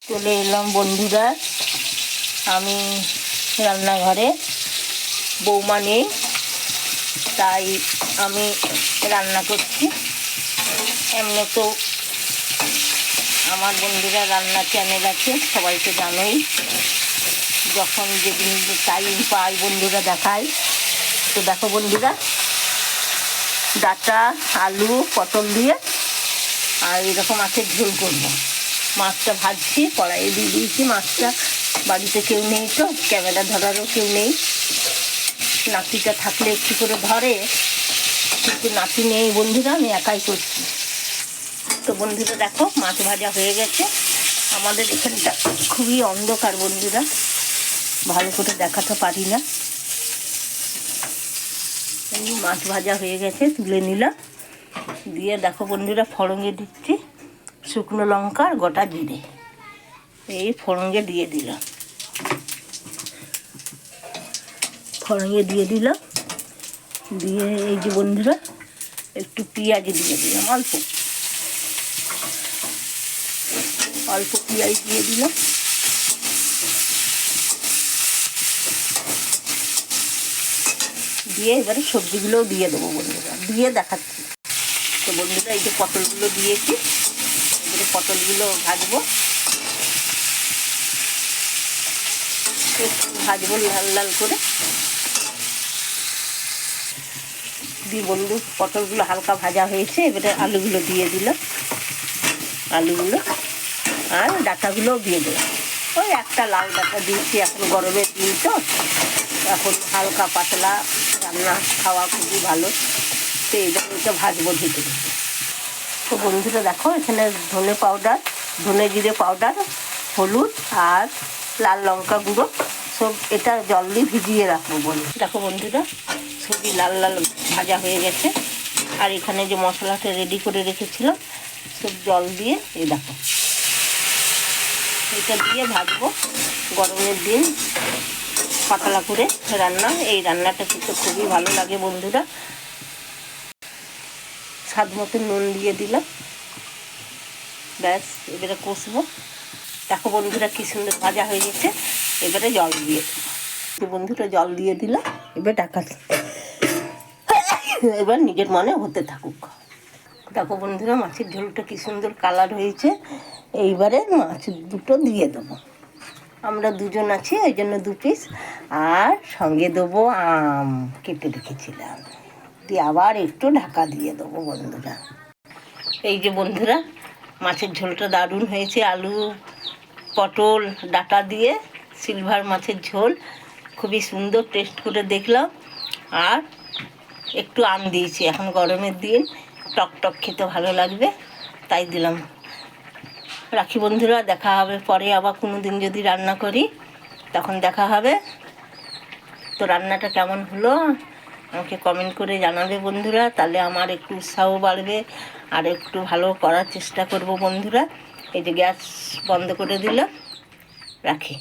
চলে এলাম বন্ধুরা, আমি রান্নাঘরে। বৌমা নেই, তাই আমি রান্না করছি। এমনি তো আমার বন্ধুরা রান্না চ্যানেল আছে, সবাই তো জানোই। যখন যেদিন টাইম পাই বন্ধুরা দেখাই। তো দেখো বন্ধুরা, ডাঁটা, আলু, পটল দিয়ে আর এরকম মাছের ঝোল করবো। মাছটা ভাজছি, কড়াইয়ে দিয়ে দিয়েছি মাছটা। বাড়িতে কেউ নেই, তো ক্যামেরা ধরারও কেউ নেই। নাতিটা থাকলে একটু করে ধরে, কিন্তু নাতি নেই বন্ধুরা, আমি একাই করছি। তো বন্ধুরা দেখো, মাছ ভাজা হয়ে গেছে। আমাদের এখানটা খুবই অন্ধকার বন্ধুরা, ভালো করে দেখাতে পারি না। মাছ ভাজা হয়ে গেছে, তুলে নিলাম। দিয়ে দেখো বন্ধুরা, ফোড়নে দিচ্ছি শুকনো লঙ্কা আর গোটা জিরে। এই ফোড়নে দিয়ে দিলাম, ফোড়নে দিয়ে দিলাম। দিয়ে এই যে বন্ধুরা, একটু পেঁয়াজ দিয়ে দিলাম, অল্প অল্প পেঁয়াজ দিয়ে দিলাম। দিয়ে এবারে সবজিগুলোও দিয়ে দেবো বন্ধুরা, দিয়ে দেখাচ্ছি। তো বন্ধুরা, এই যে পটলগুলো দিয়েছি, এবারে পটলগুলো ভাজবো, একটু ভাজবো লাল লাল করে। দিয়ে বন্ধু, পটলগুলো হালকা ভাজা হয়েছে, এবারে আলুগুলো দিয়ে দিলাম, আলুগুলো আর ডাঁটাগুলোও দিয়ে দেবো। ওই একটা লাল ডাঁটা দিয়েছি, এখন গরমের দিন তো, এখন হালকা পাতলা রান্না খাওয়া খুবই ভালো। তো এইভাবে এটা ভাজবো ঢেকে ঢেকে। তো বন্ধুরা দেখো, এখানে ধনে পাউডার, ধনে জিরে পাউডার, হলুদ আর লাল লঙ্কা গুঁড়ো সব এটা জল দিয়ে ভিজিয়ে রাখবো বলে। দেখো বন্ধুরা, সবই লাল লাল ভাজা হয়ে গেছে। আর এখানে যে মশলাটা রেডি করে রেখেছিলাম, সব জল দিয়ে এই দেখো এটা দিয়ে ভাজবো। গরমের দিন পাতলা করে রান্না, এই রান্নাটা কিন্তু খুবই ভালো লাগে বন্ধুরা। স্বাদ মতো নুন দিয়ে দিলাম, ব্যাস এবারে কষবো। দেখো বন্ধুরা, কি সুন্দর ভাজা হয়ে গেছে। এবারে জল দিয়ে দেবো বন্ধুরা, জল দিয়ে দিলাম। এবার ঢাকা, এবার নিজের মনে হতে থাকুক। দেখো বন্ধুরা, মাছের ঝোলটা কি সুন্দর কালার হয়েছে। এইবারে মাছ দুটো দিয়ে দেবো। আমরা দুজন আছি, ওই জন্য 2 পিস। আর সঙ্গে দেবো আম কেটে রেখেছিলাম, দিয়ে আবার একটু ঢাকা দিয়ে দেবো বন্ধুরা। এই যে বন্ধুরা, মাছের ঝোলটা দারুণ হয়েছে। আলু, পটল, ডাঁটা দিয়ে সিলভার মাছের ঝোল, খুবই সুন্দর টেস্ট করে দেখলাম। আর একটু আম দিয়েছি, এখন গরমের দিন টক টক খেতে ভালো লাগবে, তাই দিলাম। রাখি বন্ধুরা, দেখা হবে পরে আবার কোনো দিন যদি রান্না করি, তখন দেখা হবে। তো রান্নাটা কেমন হলো আমাকে কমেন্ট করে জানাবে বন্ধুরা, তাহলে আমার একটু উৎসাহ বাড়বে আর একটু ভালো করার চেষ্টা করব বন্ধুরা। এই যে গ্যাস বন্ধ করে দিলাম, রাখি।